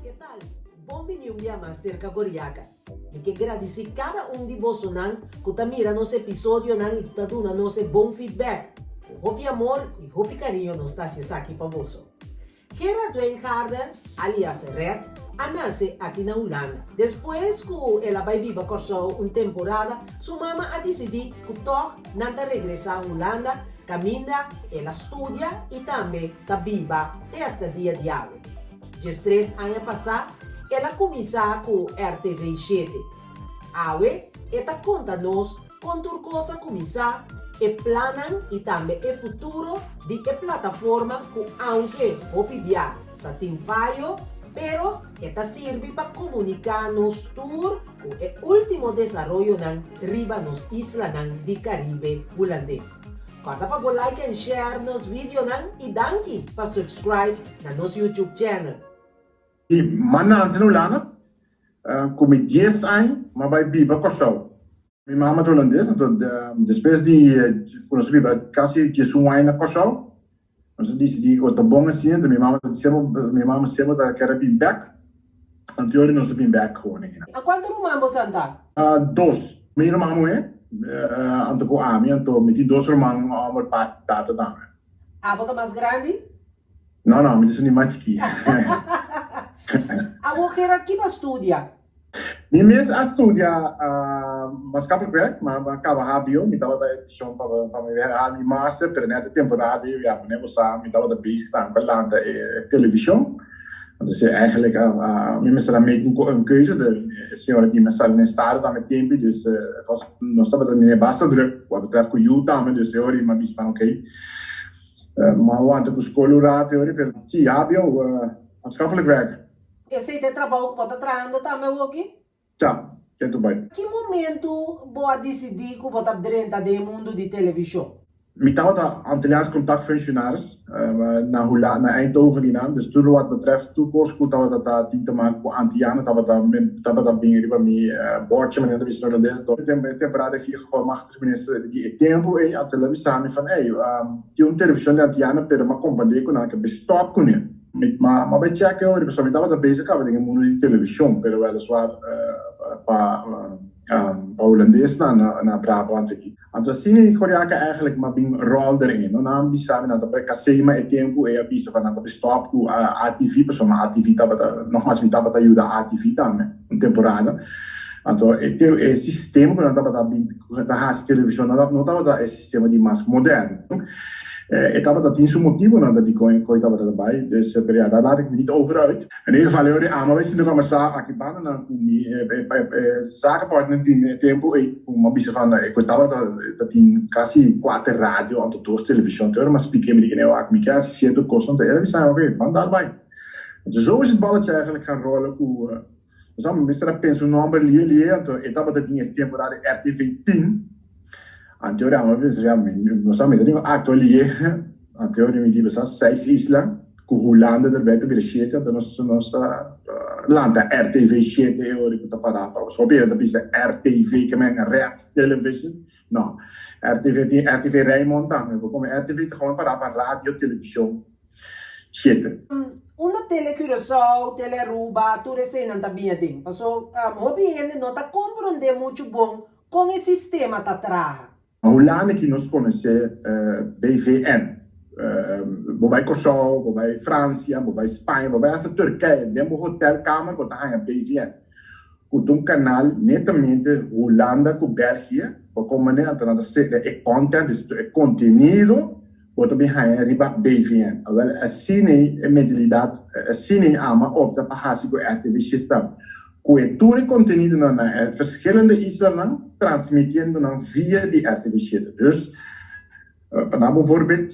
que tal? Bom-vindo a cerca coreana. E que agradecer cada de vocês que está mirando nosso episódio e está dando nosso bom feedback. Hope amor e hope carinho nos está aqui para vocês. Gerard Wijngaarden, alias Red, nasce aqui na Holanda. Depois que ela vai viver com temporada, sua mama a decidir que toh não regressar à Holanda, caminha, ela estuda e também está viva este dia de hoje. De 3 anos passados, ela começou com RTV7. Hoje, ela conta-nos quanto coisa começar e planam e também o futuro de que plataforma que aunque opibiar sa tem falho, pero esta serve para comunicar nos tour o último desenvolvimento ng riba nos isla ng di Caribe holandês. Corta para o like and share nos vídeo e danke para subscribe na nosso YouTube channel. E mana sa Holanda, como 10 anos, mas vai viver com o show. Minha mama é holandesa, então depois de quando eu vivi quase 10 anos com o show, eu decidi que eu estou bom assim, então minha mama sempre quer vir back, então eu não sou vir back gewoon. A quanto irmãos anda? 2. Minha irmã é, então com a minha, então me 2 irmãos a uma parte da também. A bota mais grande? Não, me disse nem mais que. A mulher que vai estudar? Minha mês a estudar maatschappelijk maar acaba HBO, me dava da edição para me ver a master, per neta temporada eu já me sabe, me dava da basic tá para televisão. Dus eigenlijk minha mês era meio een keuze, de senhora que me sale na estado também tempo, dus nós estava dando basta druk wat betreft com you também, dus eu ia me van oké. Maar want ik escolho lá teoria per sim HBO maatschappelijk werk. Esse é trabalho que você está trabalhando também aqui? Já, que tu vai. Que momento você decidir que você está dentro do mundo de televisão? Ik had Antilliaans contactfunctionaris na Eindhoven gedaan. Dus toen wat betreft toekomst, dat we dat niet te maken met Antillianen, dat we dat dingen die we bordje met de Holandese temporada fica gevolmachtigd minister die tempo en a televisão van die een televisie de Antillianen per uma companhia que não bestop kunnen. Maar bij checken hoor, dus we dat bezig hebben dengan mundo de televisão, pero weliswaar Holandês na Brabant aqui. Então assim Coreaca eigenlijk maar bing rol erin. Não não bisa na dat kasema e tempo e bisa van dat stop ku ATV pessoa ATV tava nogmaals me tava ajuda ATV também temporada. Então e sistema que não tava da rádio televisão não tava sistema de mais moderno. Ik had dat niet zo'n motief dat die kooi dat erbij. Dus daar laat ik me niet over uit. In ieder geval, maar we zijn er maar zaken aan zakenpartner die tempo maar bisa van ik weet dat die quasi 4 radio aan de doos televisie maar spieken me die nou ook me kan zien dat kost want er zijn oké van daarbij. Dus zo is het balletje eigenlijk gaan rollen hoe samen mister pensionomber lie ik had dat die temporada RTV 10. A teoria uma vez já nós sabemos que atualmente a teoria me diz 6 islas com Holanda de beter weer shit dat nossa landa RTV shit eu que tá para só bem da pista RTV que men red television não RTV Raymond também como RTV gewoon para radio televisão shit Una telecuração, teleruba, tudo isso não tá bem dentro. Passou, hobby ainda não tá compreendendo muito bom como esse sistema tá atrás. Holanda que nós conhecemos BVN, bij Kosovo, bij França, bij Espanha, bij essa Turquia, dentro do hotelkamer que está em BVN. Com canal netamente Holanda com België, como né, então é content, é conteúdo, ou também é riba BVN. Agora assim é mentalidade, assim é ama opta para fazer com RTV sistema. Cultura e conteúdo na verschillende islas transmitindo via de RTV7. Dus, bijvoorbeeld,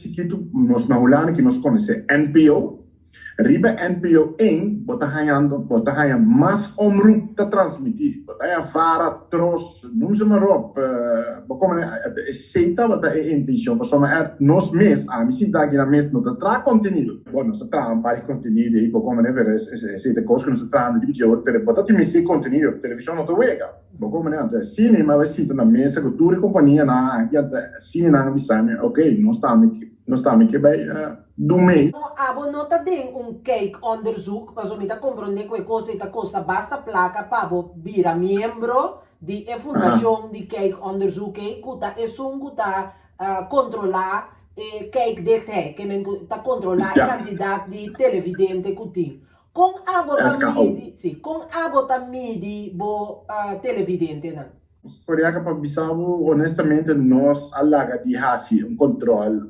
nós na Holanda que nós conhecemos NPO, riba NPO 1, bota haya mais omroep te transmitir. Bota haya vara, tros, noem ze maar op. Como é seita wat é intenção, mas nós mesmos, misschien dat je na mesmo não traz conteúdo. Bom, nós traz vários conteúdos aí, como né, ver seita coisa que nós traz de vídeo, pero bota te mesmo conteúdo, televisão não te vega. Como né, cinema vai ser na mesa, cultura e companhia na, cinema na visão, ok, nós estamos aqui vai do meio. A não tá dentro un kijkonderzoek, maar zo met comprende que cosa ita costa basta placa para vira miembro di e fundación di kijkonderzoek kuta e sunguta controlar kijkdichtheid, que men ta controlar kandidaat di televidente kuti. Con abota midi, sì, con abota midi bo televidente na. Coreia para Bissau, honestamente, nós alaga die hasi een controle,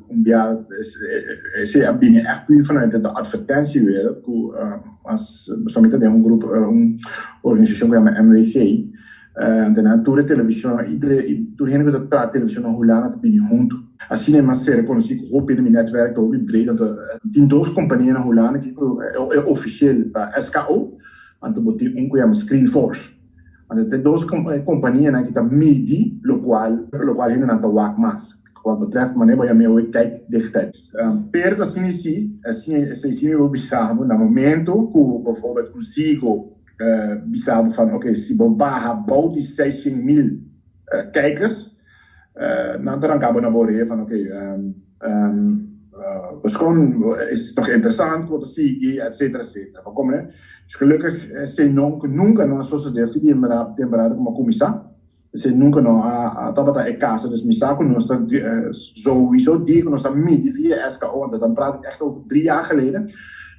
se abine echt puur vanuit de advertentiewereld, als sommige een groep, een organisatie die heet MWG, dan toer televisie, iedereen, toerheen dat praat televisie nog hoe lang het bij die hond. Als cinema serie kon ik ook in mijn netwerk, ook in breed, dat 10 compagnieën hoe lang ik officieel SKO, en dan moet die ongeveer mijn Screenforce. Want de dos companhia que está midi, lo qual ainda não está wak mas. Wat betreft maneira waar je mee ooit kijkt dichtheid. Per dat assim eu observo no momento que bijvoorbeeld um Zigo observo van oké, se Baha bouwt die 16.000 kijkers, dan gaan we naar boven van oké, is toch interessant, wat zie je, et cetera, et cetera. Maar kom je? Dus gelukkig zijn nunca não associação de temporada como comissão. Ze nunca não a tabata é casa dus misako nós tá sowieso die nós tá midi via SKO en dan praat ik echt over 3 jaar geleden.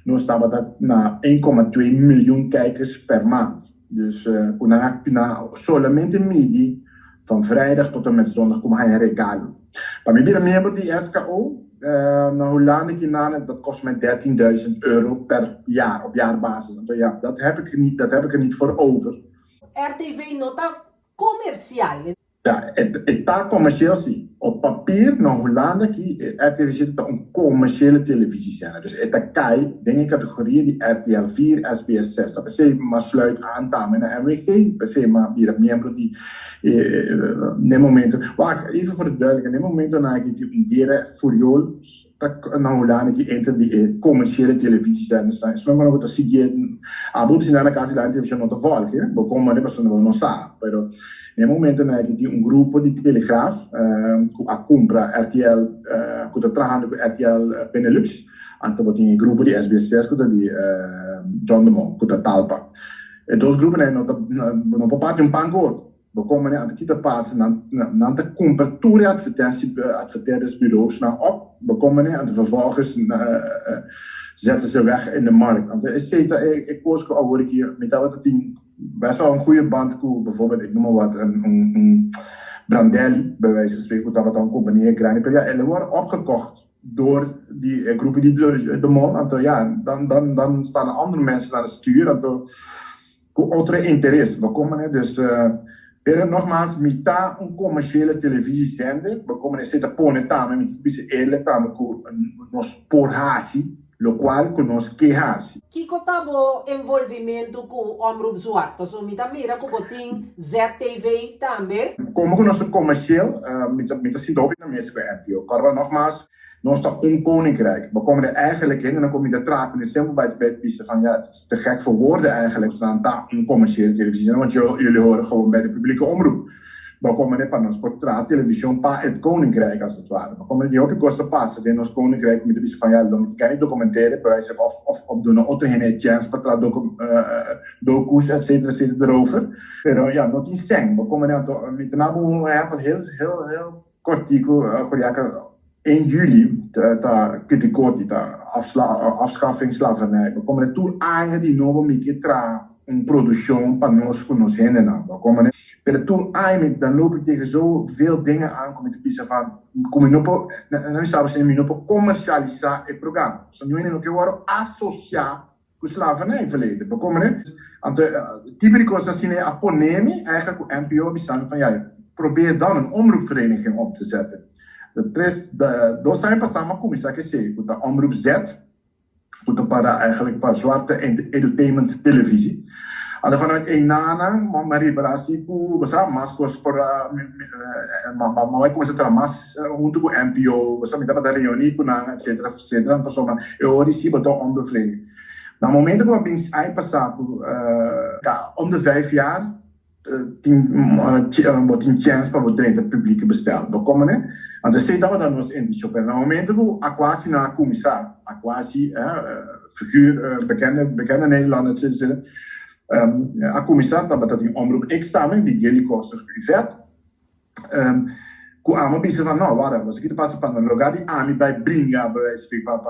Nós tabata na 1,2 miljoen kijkers per maand. Dus na solamente midi van vrijdag tot en met zondag kom hij regalo. Maar met een member die SKO nou, hoe lang ik in dat kost mij €13.000 per jaar op jaarbasis. Dus ja, dat heb ik er niet voor over. RTV nota comercial. Ja, het is commercieel zie. Op papier, nou hoe lang ik RTV zit een commerciële televisiezender. Dus het kan denk ik categorieën die RTL 4, SBS 6. Dat is maar sluit aan met een MWG. Dat is maar weer een member die in momento. Wacht, even voor de duidelijkheid. In momento na ik die ungere furiol. Nou hoe lang ik enter die commerciële televisiezenders zijn. Zo maar ook dat zie je. Abu si na casa la televisión no te volge. We komen de persoon no sa. Pero in momento na ik die un grupo di Telegraaf a compra RTL kuda trabajando con RTL Benelux anto botin in grupo di SBS kuda di John de Mol kuda Talpa e dos grupos no parte un pango we komen aan de kita passen na de cobertura adverteerdersbureaus na op we komen aan de vervolgens zetten ze weg in de markt want ik koos al word ik hier met dat het best wel een goede band koe bijvoorbeeld ik noem maar wat een Brandelli, bij wijze van spreken, dat we dan compagnieën krijgen. Ja, en die worden opgekocht door die groepen die de mol. En ja, dan staan er andere mensen aan het stuur. En dan andere interesse. We komen dus, nogmaals, met een commerciële televisiezender. We komen zitten ponetame, met een eerlijk, een sporhasie. Lo qual conosco que hasi. Kiko tabo envolvimento com Omroep Zwart. Paso mita mira ko boting ZTV também. Como conosco comercieel, met de sidop in de meeste NPO. Karwa nogmaals, nós staan een koninkrijk. We komen er eigenlijk in en dan kom je de traap in de simpel bij het bedpissen van ja, het is te gek voor woorden eigenlijk. We staan daar een commerciële televisie, want jullie horen gewoon bij de publieke omroep. We komen net aan ons portret, televisie, pa het koninkrijk als het ware. We komen die ook in kosten passen. In ons koninkrijk met de visie van ja, dan kan ik documenteren, bij wijze of doen een auto chance, portret, docus, et cetera, erover. Maar ja, nog niet zeng. We komen net met de naam van heel kort, 1 juli, ta kitikoti, ta afschaffing slavernij. We komen er toe aan die novo mikitra. Een productie para nós com nos henden. Maar toen dan loop ik tegen zoveel dingen aan, kom ik te piezen van, kom ik op commercialiseren het programma. Zo nu ook worden associaat met slavernij verleden. We komen type die kosten zien aponemi eigenlijk op NPO bestaan van ja, probeer dan een omroepvereniging op te zetten. Dat zijn pas samen commissie que sei, de omroep Z. Para eigenlijk para zwarte entertainment televisie. En vanuit Enana, Marie Brasico, Mascos para mas começa a mas junto com NPO, você me dá para reunir com etc. Pessoal, eu recebo então omroepvereniging. Na momento que we bins passado om de 5 jaar, tem chance para o trem publiek besteld. We komen hè. En ze zei dat we dan ons in die shop. En op het moment dat we quasi naar commissar, quasi figuur, bekende Nederlander zitten, a commissar dat die omroep ik sta met die jullie kosten privé. Kuama bisa van nou waar was ik de pas van een lugar die aan mij bij brengen bij spreken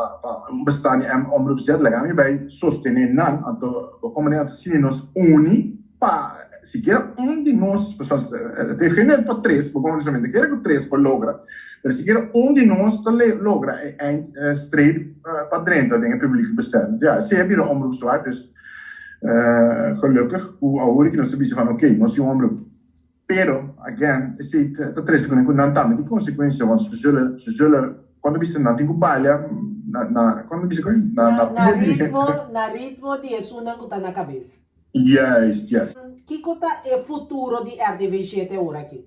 bestaan die omroep zet lega mij bij sostener nan anto we komen net zien nos uni pa siquiera de nós pessoas defender para três we komen somente quero que três para logra pero siquiera de nós te logra eind streep para dentro dingen publiek bestaan ja ze hebben de omroep zwaar dus gelukkig hoe hoor ik nog zoiets van oké nos die omroep. Pero, again, dat tres kunnen dan dan met die consequenties, want ze zullen, quando bisa natin kupalya, quando bisa ko na ritmo di esunan kuta na cabeça. Yes. Que conta é futuro de RTV7 ora aqui?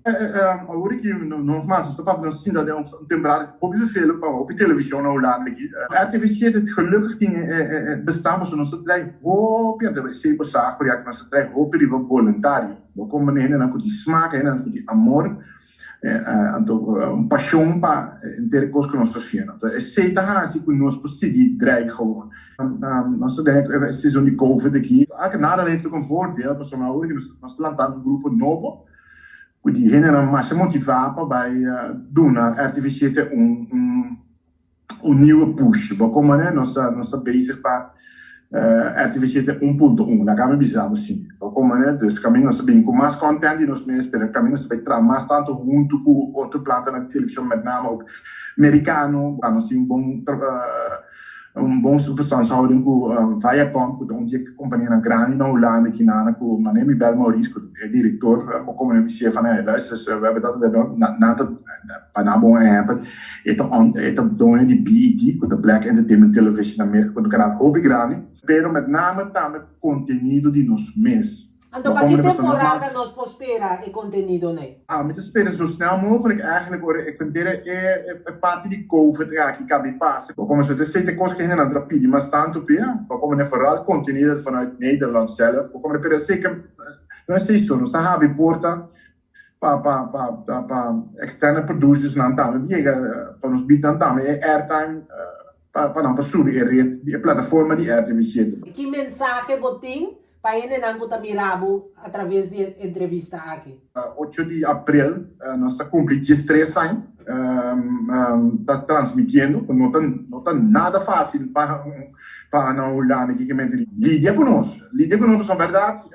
Agora que nogmaals, estou para zien dat een temporada op de film, op de televisie nou laten aqui. RTV7 het gelukkig dingen bestaan, maar zo'n bedrijf hoop je dat we zeker zagen, project, maar ze bedrijf hoop je wel voluntario. We komen in en dan komt die smaak en dan komt die amor, en toch passion para ter coisas que nós fazemos. Então, aceita assim que nós conseguimos dreig gewoon. Nós denken, é seizoen die COVID aqui. Elke nadeel heeft ook een voordeel, maar zo'n oude, nós plantamos grupo novo, que die hen een massa motiveren bij doen naar RTV7 nieuwe push. We komen, né, nós bezig para RTV7 1.1, daar gaan we bizar zien. We komen, né, dus caminhos bem com mais content e nós mesmos esperamos caminhos bem tra mais tanto junto com outro planta na televisão, met name ook americano, dan nós bom verstandshouding com Viacom, com onde companhia na grande na Holanda que na com Manemi Bel Maurice, diretor, ook komen we van hey, luister, we hebben dat na dat panabo hebben, het op doen die BET, com de Black Entertainment Television Amerika, com o canal Hopi Grani, pero met name também conteúdo de nos mês. Então, para que temporada nós prospera e conteúdo, né? Met de spelen zo snel mogelijk eigenlijk hoor. Ik vind dit parte die COVID ja, que cabe passen. We komen zo te zitten kosten in een rapide, maar staan op ja. We komen vooral conteúdo vanuit Nederland zelf. We komen er zeker, não sei se nós sabemos porta para externe producers não tá, para nos bieden não airtime para não subir a plataforma de RTV7. Que mensagem botin? Para ele não está mirado através de entrevista aqui. 8 de abril, nós cumprimos 13 anos, está transmitindo, não está nada fácil para na Holanda que lidia conosco, na verdade.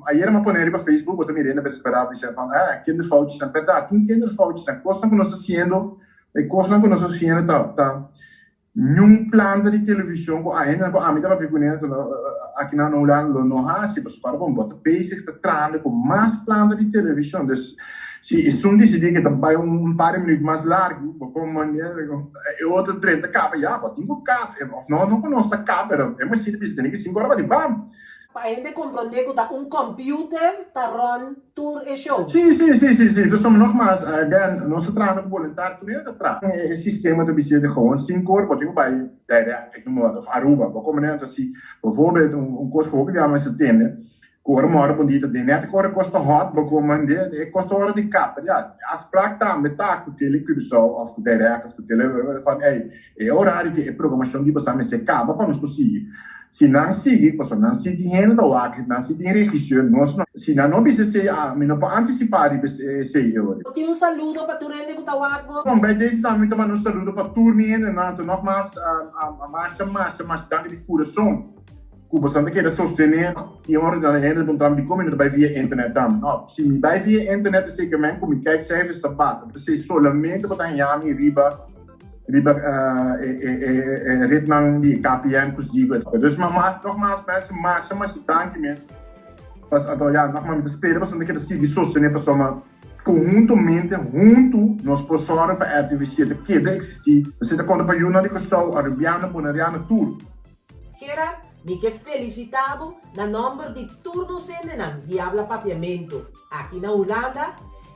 Ayer me poner para Facebook, eu também ainda esperava e falando, kinderfoutjes zijn verdade, tem kinderfoutjes, zijn kosten que nós fazendo, e kosten que nós fazendo tá nenhum plano de televisão ainda com a minha pequenina aqui na Holanda não há se você para botar basic trane com mais plano de televisão dus se isso decidir que vai par minutos mais largo como é outro 30 capa já pode invocar não conosco capa é mais simples tem que 5 horas de bam para ele compreender que computer tá run tour e show. Sim. Dus nogmaals, again, nosso trabalho voluntário, tudo isso trabalho. O sistema de bicicleta gewoon 5 horas, pode ir bij direct, ik noem maar of Aruba. We komen net als bijvoorbeeld een kost ook die aan mensen tenen. Koren maar op die net koren kost hot, we komen de kost horen die kapper. Ja, afspraak daar met taak met tele Curaçao of direct of tele van hey, horário que programação die bestaan met zijn kapper, van ons possível. Se não seguir, pessoal, não se tem renda do ar, não se tem registro, se não precisa ser, não pode antecipar esse eu. Tem saludo para tu rende com o Wagbo. Bom, bem desde também também saludo para turma e então nogmaals a massa dank de coração. Que bastante que sostener e hora da renda do tram de comida by via internet dan. Nou, se me by via internet zeker men kom ik kijkcijfers te baten. Dus is solamente wat aan Jami riba ritme die KPN consigo. Dus maar nogmaals mensen, mas dank mensen. Pas ja, nogmaals met de spelen bastante que se sostener pessoal conjuntamente junto nós possamos para RTV7 que deve existir. Você está conta para Juna de Curaçao, Arabiana, Bonariana, tudo. Gerard, me que felicitado na número de turnos em Diabla Papiamento aqui na Holanda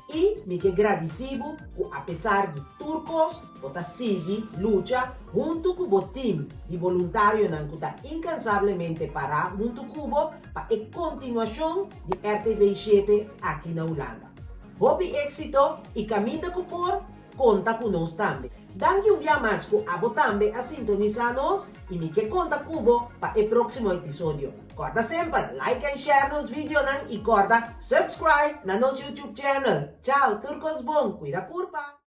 E me que agradecido que apesar de turcos, bota sigue, lucha junto com o time de voluntário que está incansavelmente para junto com para a continuação de RTV7 aqui na Holanda. Hope éxito e caminha com por conta conosco também. Danke um dia mais com a também a sintonizar-nos e me que conta cubo para o próximo episódio. Corda sempre like and share nos vídeos e corda subscribe na nosso YouTube channel. Tchau, turcos bom, cuida curpa!